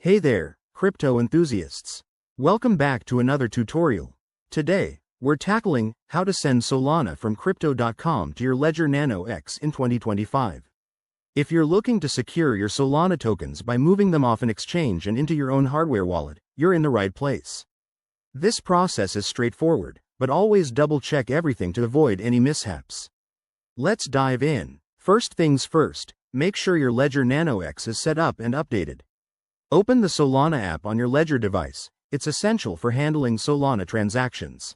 Hey there, crypto enthusiasts. Welcome back to another tutorial. Today, we're tackling how to send Solana from Crypto.com to your Ledger Nano X in 2025. If you're looking to secure your Solana tokens by moving them off an exchange and into your own hardware wallet, you're in the right place. This process is straightforward, but always double-check everything to avoid any mishaps. Let's dive in. First things first, make sure your Ledger Nano X is set up and updated. Open the Solana app on your Ledger device. It's essential for handling Solana transactions.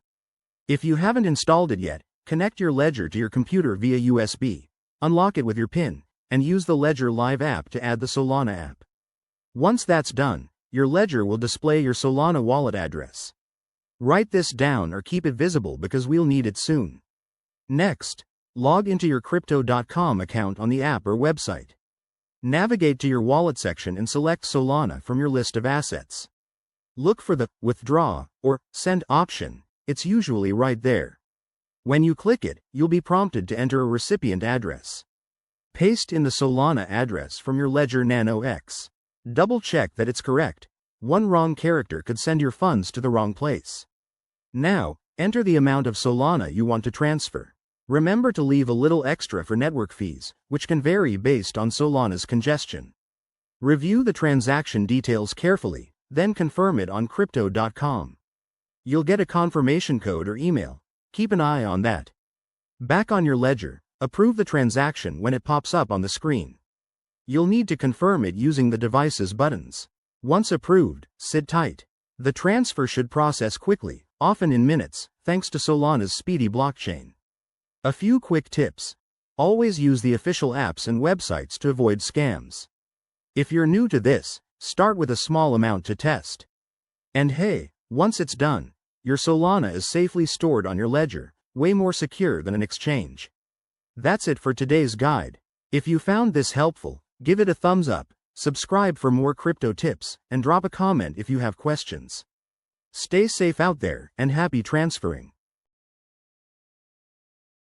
If you haven't installed it yet, connect your Ledger to your computer via USB, unlock it with your PIN, and use the Ledger Live app to add the Solana app. Once that's done, your Ledger will display your Solana wallet address. Write this down or keep it visible because we'll need it soon. Next, log into your Crypto.com account on the app or website. Navigate to your wallet section and select Solana from your list of assets. Look for the Withdraw or Send option. It's usually right there. When you click it, you'll be prompted to enter a recipient address. Paste in the Solana address from your Ledger Nano X. Double check that it's correct. One wrong character could send your funds to the wrong place. Now, enter the amount of Solana you want to transfer. Remember to leave a little extra for network fees, which can vary based on Solana's congestion. Review the transaction details carefully, then confirm it on Crypto.com. You'll get a confirmation code or email. Keep an eye on that. Back on your Ledger, approve the transaction when it pops up on the screen. You'll need to confirm it using the device's buttons. Once approved, sit tight. The transfer should process quickly, often in minutes, thanks to Solana's speedy blockchain. A few quick tips. Always use the official apps and websites to avoid scams. If you're new to this, start with a small amount to test. And hey, once it's done, your Solana is safely stored on your Ledger, way more secure than an exchange. That's it for today's guide. If you found this helpful, give it a thumbs up, subscribe for more crypto tips, and drop a comment if you have questions. Stay safe out there, and happy transferring.